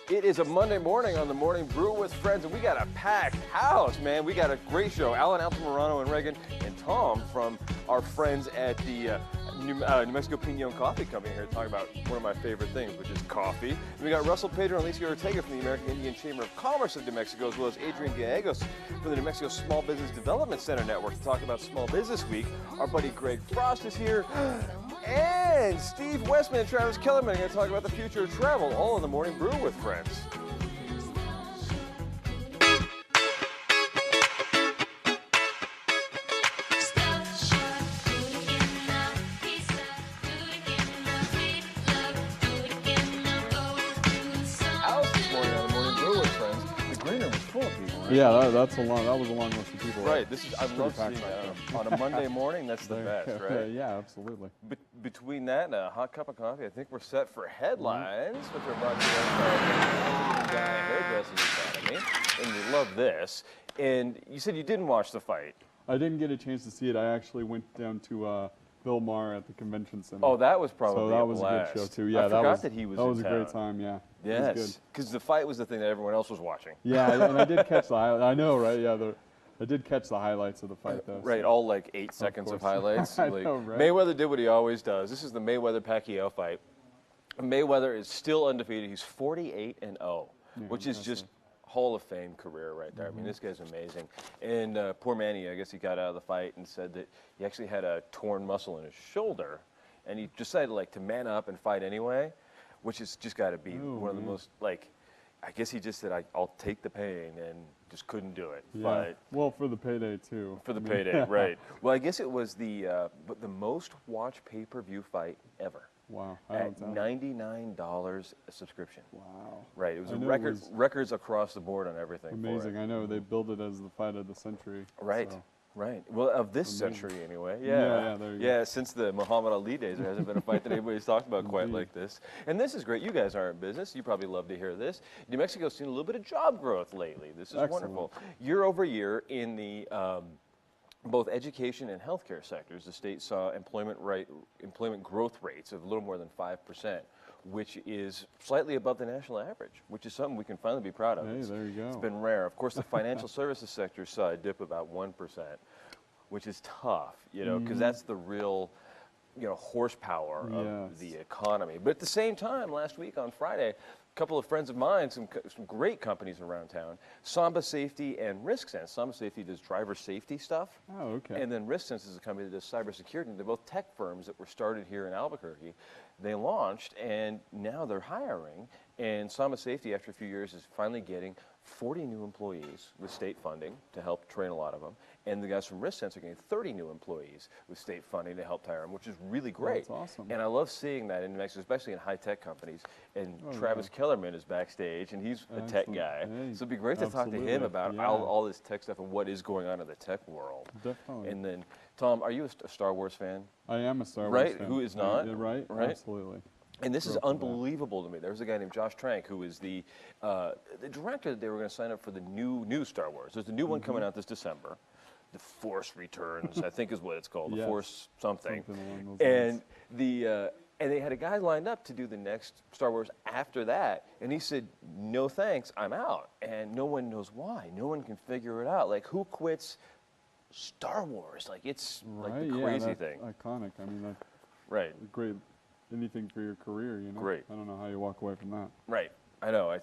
It is a Monday morning on the Morning Brew with Friends, and we got a packed house, man. We got a great show. Alan Altamirano and Reagan and Tom from our friends at the New Mexico Pinon Coffee Company here to talk about one of my favorite things, which is coffee. And we got Russell Pedro and Alicia Ortega from the American Indian Chamber of Commerce of New Mexico, as well as Adrian Gallegos from the New Mexico Small Business Development Center Network to talk about Small Business Week. Our buddy Greg Frost is here. And Steve Westman and Travis Kellerman are going to talk about the future of travel, all in the Morning Brew with Friends. How's this morning on the Morning Brew with Friends? The green room is full of people, right? Yeah, that was a long list of people. Right. I love seeing that on a Monday morning. That's the best, right? Yeah, absolutely. Between that and a hot cup of coffee, I think we're set for headlines, which are brought to us by the Hairdressing Academy. And we love this. And you said you didn't watch the fight. I didn't get a chance to see it. I actually went down to Bill Maher at the convention center. Oh, that was probably a good show too. Yeah, I forgot that he was. That was in a town. great time. Yeah. Yes, because the fight was the thing that everyone else was watching. Yeah, and I did catch the highlights. I know, right? Yeah, I did catch the highlights of the fight, though. Right, so. all like 8 seconds of highlights. I know, right? Mayweather did what he always does. This is the Mayweather-Pacquiao fight. Mayweather is still undefeated. He's 48-0, which is just Hall of Fame career right there. I mean, this guy's amazing. And poor Manny, I guess he got out of the fight and said that he actually had a torn muscle in his shoulder, and he decided to man up and fight anyway, which has just got to be one of the most I guess he just said, I'll take the pain, and just couldn't do it. Yeah. But well, for the payday too. For the payday, right. Well, I guess it was the most watched pay-per-view fight ever. Wow. At $99 a subscription. Wow. Right. It was a records across the board on everything. Amazing. For it. I know they billed it as the fight of the century. Right. So. Right. Well, of this century anyway. Yeah. Yeah, there you go. Since the Muhammad Ali days, there hasn't been a fight that anybody's talked about quite like this. And this is great. You guys are in business. You probably love to hear this. New Mexico's seen a little bit of job growth lately. This is wonderful. Year over year in the both education and healthcare sectors, the state saw employment growth rates of a little more than 5%, which is slightly above the national average, which is something we can finally be proud of. Hey, there you go. It's been rare. Of course, the financial services sector saw a dip about 1%, which is tough, because that's the real, horsepower of the economy. But at the same time, last week on Friday, a couple of friends of mine, some great companies around town, Samba Safety and RiskSense. Samba Safety does driver safety stuff. Oh, okay. And then RiskSense is a company that does cybersecurity. They're both tech firms that were started here in Albuquerque. They launched, and now they're hiring. And Samba Safety, after a few years, is finally getting 40 new employees with state funding to help train a lot of them. And the guys from RiskSense are getting 30 new employees with state funding to help hire them, which is really great. That's awesome. And I love seeing that in New Mexico, especially in high-tech companies. And Travis Kellerman is backstage, and he's a tech guy. Hey, so it'd be great to talk to him about all this tech stuff and what is going on in the tech world. Definitely. And then, Tom, are you a Star Wars fan? I am a Star Wars fan. Right? Who is not? Right? Absolutely. And this is unbelievable to me. There was a guy named Josh Trank who is the director that they were going to sign up for the new Star Wars. There's a new one coming out this December. The Force Returns, I think is what it's called. The Force something. Along those lines. And they had a guy lined up to do the next Star Wars after that, and he said, "No thanks, I'm out." And no one knows why. No one can figure it out. Who quits Star Wars? It's the crazy thing. Iconic. I mean, right. Great. Anything for your career, Great. I don't know how you walk away from that. Right. I know.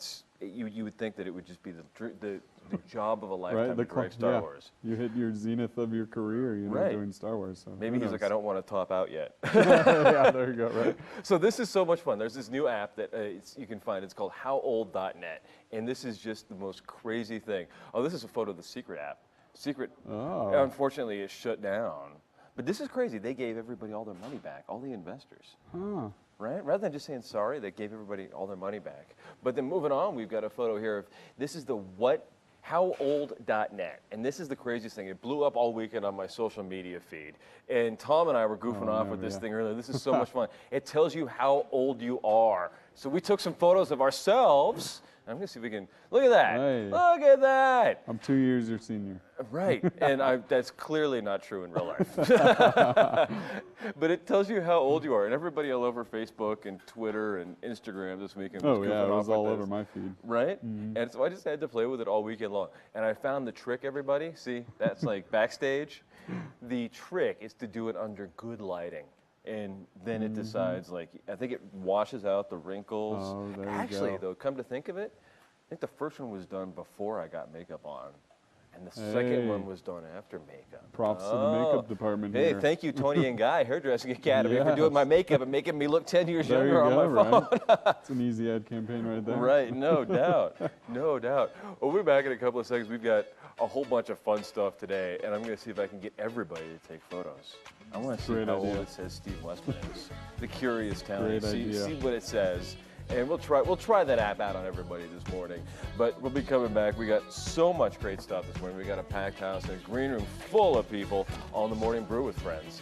You would think that it would just be the job of a lifetime to write Star Wars. You hit your zenith of your career, doing Star Wars. So maybe he's like, I don't want to top out yet. Yeah, there you go. Right. So this is so much fun. There's this new app that you can find. It's called HowOld.net, and this is just the most crazy thing. Oh, this is a photo of the Secret app. Secret, unfortunately, is shut down. But this is crazy. They gave everybody all their money back, all the investors. Huh. Right? Rather than just saying sorry, they gave everybody all their money back. But then moving on, we've got a photo here of, this is the HowOld.net. And this is the craziest thing. It blew up all weekend on my social media feed. And Tom and I were goofing off with this thing earlier. This is so much fun. It tells you how old you are. So we took some photos of ourselves I'm going to see if we can, look at that. Hey. Look at that. I'm 2 years your senior. Right, and that's clearly not true in real life. But it tells you how old you are, and everybody all over Facebook and Twitter and Instagram this weekend was goofing It was off all with over this. my feed. Right? And so I just had to play with it all weekend long. And I found the trick, everybody. See, that's like backstage. The trick is to do it under good lighting. And then it decides, like, I think it washes out the wrinkles. Oh, there you Actually, go. though, come to think of it, I think the first one was done before I got makeup on. And the second one was done after makeup. Props to the makeup department Hey, here. thank you, Tony and Guy, Hairdressing Academy, for doing my makeup and making me look 10 years There you younger go, on my phone. right? It's an easy ad campaign right there. Right, no doubt, no doubt. Well, we'll be back in a couple of seconds. We've got a whole bunch of fun stuff today, and I'm going to see if I can get everybody to take photos. I want to see Great how idea. old it says Steve Westman is. The Curious Talent. Great idea. See what it says. And we'll try that app out on everybody this morning. But we'll be coming back. We got so much great stuff this morning. We got a packed house and a green room full of people on the Morning Brew with Friends.